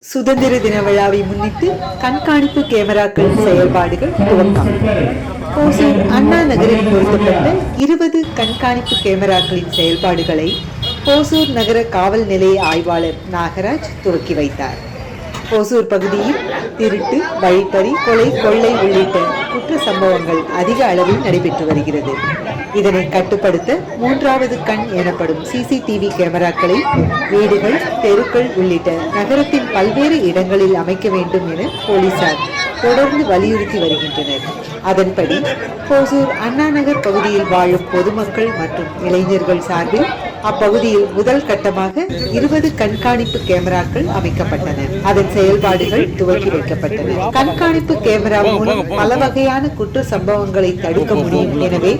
சுதந்திர தின விழாவை முன்னிட்டு கண்காணிப்பு கேமராக்கள் செயல்பாடுகள் துவக்கம். ஓசூர் அண்ணா நகரில் பொருத்தப்பட்ட 20 கண்காணிப்பு கேமராக்களின் செயல்பாடுகளை ஓசூர் நகர காவல் நிலைய ஆய்வாளர் நாகராஜ் துவக்கி வைத்தார். ஓசூர் பகுதியில் திருட்டு, வழிப்பறி, கொலை, கொள்ளை உள்ளிட்ட குற்ற சம்பவங்கள் அதிக அளவில் நடைபெற்று வருகிறது. இதனை கட்டுப்படுத்த 3வது கண் எனப்படும் சிசிடிவி கேமராக்களை வீடுகள், தெருக்கள் உள்ளிட்ட நகரத்தின் பல்வேறு இடங்களில் அமைக்க வேண்டும் என போலீசார் தொடர்ந்து வலியுறுத்தி வருகின்றனர். அதன்படி ஓசூர் அண்ணா நகர் பகுதியில் வாழும் பொதுமக்கள் மற்றும் இளைஞர்கள் சார்பில் அப்பகுதியில் முதல் கட்டமாக 20 கண்காணிப்பு கேமராக்கள் அமைக்கப்பட்டன. அதன் செயல்பாடுகள் துவக்கி வைக்கப்பட்டன. கண்காணிப்பு கேமரா மூலம் பல வகையான குற்ற சம்பவங்களை தடுக்க முடியும். எனவே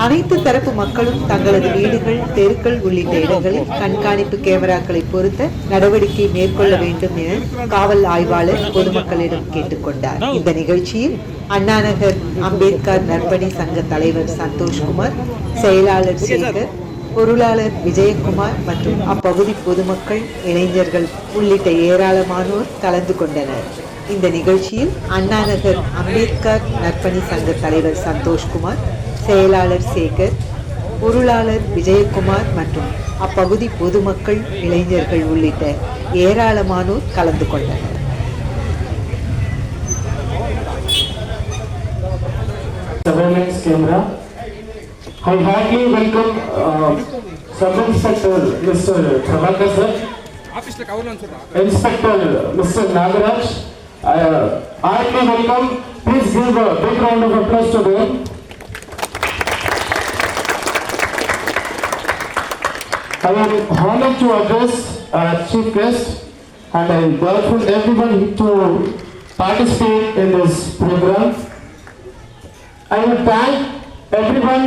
அனைத்து தரப்பு மக்களும் தங்களது வீடுகள், தெருக்கள் உள்ளிட்ட இடங்களில் கண்காணிப்பு கேமராக்களை பொருத்த நடவடிக்கை மேற்கொள்ள வேண்டும் என காவல் ஆய்வாளர் பொதுமக்களிடம் கேட்டுக்கொண்டார். இந்த நிகழ்ச்சியில் அண்ணாநகர் அம்பேத்கர் நற்பணி சங்க தலைவர் சந்தோஷ்குமார், செயலாளர் சேகர், பொருளாளர் விஜயகுமார் மற்றும் அப்பகுதி பொதுமக்கள், இளைஞர்கள் உள்ளிட்ட ஏராளமானோர் கலந்து கொண்டனர். இந்த நிகழ்ச்சியில் அண்ணாநகர் அம்பேத்கர் நற்பணி சங்க தலைவர் சந்தோஷ்குமார், செயலாளர் சேகர், பொருளாளர் விஜயகுமார் மற்றும் அப்பகுதி பொதுமக்கள், இளைஞர்கள் உள்ளிட்ட ஏராளமானோர் கலந்து கொண்டனர். I heartily welcome Sub-Inspector Mr. Prabhakar sir, Inspector Mr. Nagaraj. I heartily welcome. Please give a big round of applause to them. I am honored to address our chief guest, and I welcome everyone to participate in this program. I will thank everyone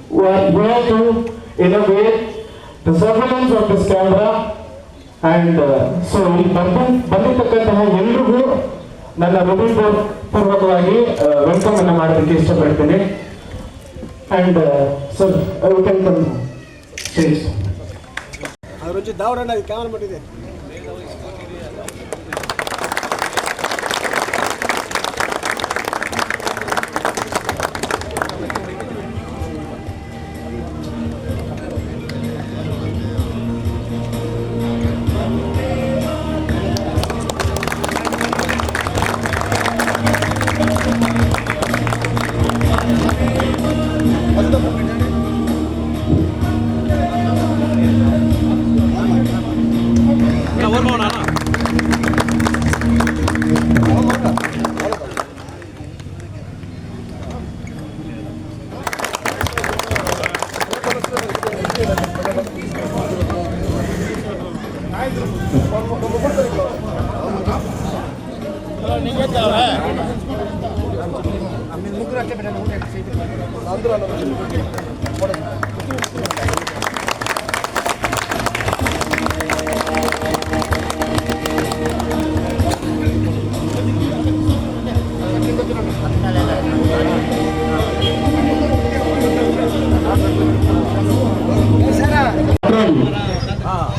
who are here to innovate the surveillance of this camera, and so ಬಂದಿರತಕ್ಕಂತಹ ಎಲ್ಲರಿಗೂ ನನ್ನ ಹೃದಯಪೂರ್ವಕವಾಗಿ welcome ಅನ್ನು ಮಾಡೋದಕ್ಕೆ ಇಷ್ಟಪಡ್ತೇನೆ. And sir you can come stage. ಅವರೊಂದು ದಾವರನ್ನ camera ಮಾಡಿದೆ.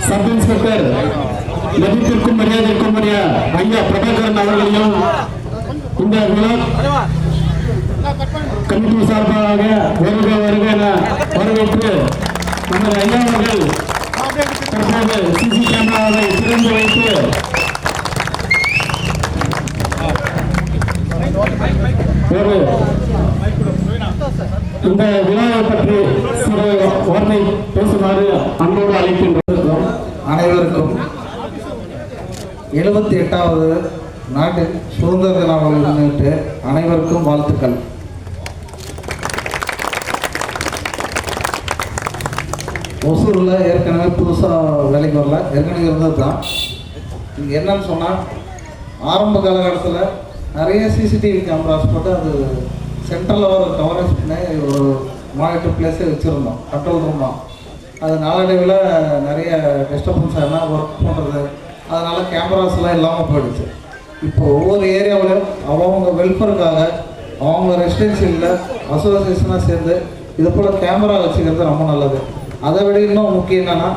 Sub inspector மதிப்பிற்கும் மரியாதைக்குரிய ஐயா பிரபாகரன் அவர்களையும் இந்த விழா கமிட்டி சார்பாக வருக என வரவேற்று நமது ஐயா அவர்கள் தற்போது சிசி கேமராவை திறந்து வைத்து இந்த விழாவை பற்றி சில வார்த்தை பேசுமாறு அன்போடு அழைக்கின்றோம். அனைவருக்கும் 78வது நாட்டின் சுதந்திர தினங்களை முன்னிட்டு அனைவருக்கும் வாழ்த்துக்கள். ஒசூரில் ஏற்கனவே புதுசாக வேலைக்கு வரல, ஏற்கனவே இருந்தது தான். இங்கே என்னன்னு சொன்னால், ஆரம்ப காலகட்டத்தில் நிறைய சிசிடிவி கேமராஸ் போட்டு அது சென்ட்ரலில் ஒரு கவரேஜ் பண்ணி ஒரு மானிட்டர் பிளேஸே வச்சுருந்தோம், கண்ட்ரோல் ரூமாக. அது நாளடைவில் நிறைய டிஸ்டர்பன்ஸ் ஆனால் ஒர்க் பண்ணுறது, அதனால் கேமராஸ்லாம் இல்லாமல் போயிடுச்சு. இப்போ ஒவ்வொரு ஏரியாவிலையும் அவங்க வெல்ஃபேருக்காக அவங்க ரெசிடென்சியலில் அசோசியேஷனாக சேர்ந்து இது போல் கேமரா வச்சுக்கிறது ரொம்ப நல்லது. அதை விட இன்னும் முக்கியம் என்னென்னா,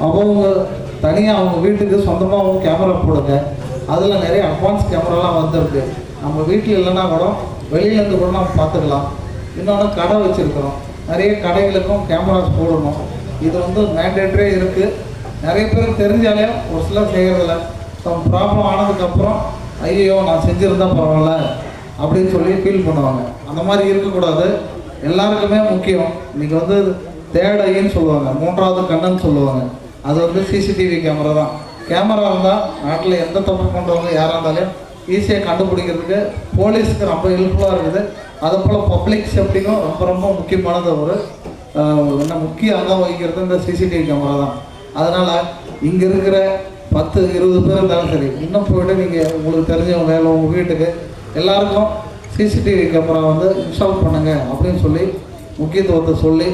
அவங்க தனியாக அவங்க வீட்டுக்கு சொந்தமாக அவங்க கேமரா போடுங்க. அதில் நிறைய அட்வான்ஸ் கேமராலாம் வந்திருக்கு. நம்ம வீட்டில் இல்லைன்னா கூட வெளியிலேருந்து கூட நம்ம பார்த்துக்கலாம். இன்னொன்று கடை வச்சுருக்கிறோம், நிறைய கடைகளுக்கும் கேமராஸ் போடணும். இது வந்து மேண்டேட்டரியே இருக்குது. நிறைய பேருக்கு தெரிஞ்சாலே ஒரு சிலர் செய்கிறதில்ல. ப்ராப்ளம் ஆனதுக்கப்புறம் ஐயோ நான் செஞ்சுருந்தா பரவாயில்ல அப்படின்னு சொல்லி ஃபீல் பண்ணுவாங்க. அந்த மாதிரி இருக்கக்கூடாது. எல்லாருக்குமே முக்கியம். இன்றைக்கி வந்து தேர்ட் ஐன்னு சொல்லுவாங்க, மூன்றாவது கண்ணுன்னு சொல்லுவாங்க. அது வந்து சிசிடிவி கேமரா தான். கேமரா இருந்தால் நாட்டில் எந்த தப்பு பண்ணுறவங்க யாராக இருந்தாலும் ஈஸியாக கண்டுபிடிக்கிறதுக்கு போலீஸுக்கு ரொம்ப ஹெல்ப்ஃபுல்லாக இருக்குது. அதே போல் பப்ளிக் சேஃப்டிக்கும் ரொம்ப ரொம்ப முக்கியமானது ஒரு முக்கிய அங்கம் வகிக்கிறது இந்த சிசிடிவி கேமரா தான். அதனால் இங்கே இருக்கிற 10-20 பேர் இருந்தாலும் சரி, இன்னும் போய்ட்டு நீங்கள் உங்களுக்கு தெரிஞ்சவங்க இல்லை உங்கள் வீட்டுக்கு எல்லாருக்கும் சிசிடிவி கேமரா வந்து இன்ஸ்டால் பண்ணுங்கள் அப்படின்னு சொல்லி முக்கியத்துவத்தை சொல்லி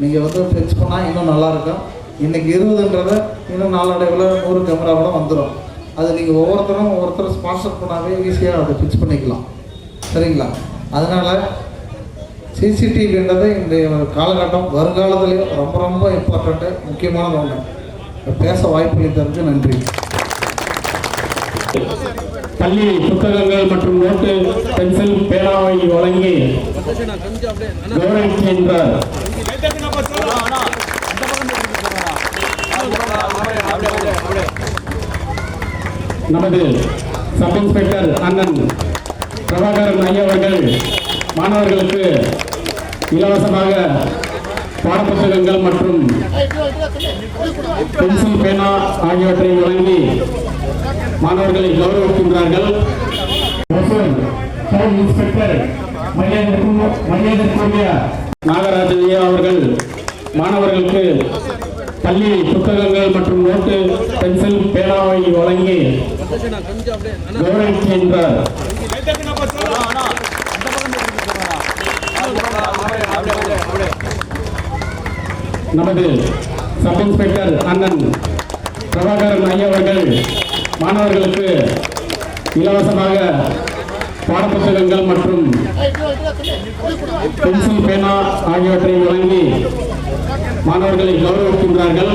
நீங்கள் வந்து ஃபிக்ஸ் பண்ணால் இன்னும் நல்லாயிருக்கும். இன்றைக்கி 20ன்றது இன்னும் நாளடைவில் 100 கேமரா கூட வந்துடும். அது நீங்கள் ஒவ்வொருத்தரும் ஸ்பான்சர் பண்ணாவே ஈஸியாக அதை ஃபிக்ஸ் பண்ணிக்கலாம். சரிங்களா? அதனால் சிசிடிவின்றது இன்றைய காலகட்டம் வருங்காலத்துலேயும் ரொம்ப ரொம்ப இம்பார்ட்டண்ட்டு, முக்கியமானது ஒன்று. பேச வாய்ப்பளித்ததற்கு நன்றி. பள்ளி புத்தகங்கள் மற்றும் நோட்டு, பென்சில், பேனாவை வழங்கி கௌரவிக்கின்றார். நமது சப் இன்ஸ்பெக்டர் அண்ணன் பிரபாகரன் ஐயா அவர்கள் மாணவர்களுக்கு இலவசமாக பாடப்புத்தகங்கள் மற்றும் பென்சில், பேனா ஆகியவற்றை வழங்கி மாணவர்களை கௌரவிக்கின்றார்கள். சப் இன்ஸ்பெக்டர் மரியாதைக்குரிய நாகராஜன் ஐயா அவர்கள் மாணவர்களுக்கு பள்ளி புத்தகங்கள் மற்றும் நோட்டு, பென்சில், பேனாவை வழங்கி கௌரவிக்கின்றார். நமது சப் இன்ஸ்பெக்டர் அண்ணன் பிரபாகரன் ஐயா அவர்கள் மாணவர்களுக்கு இலவசமாக பாடப்புத்தகங்கள் மற்றும் பென்சில், பேனா ஆகியவற்றை வழங்கி மாணவர்களை கௌரவிக்கின்றார்கள்.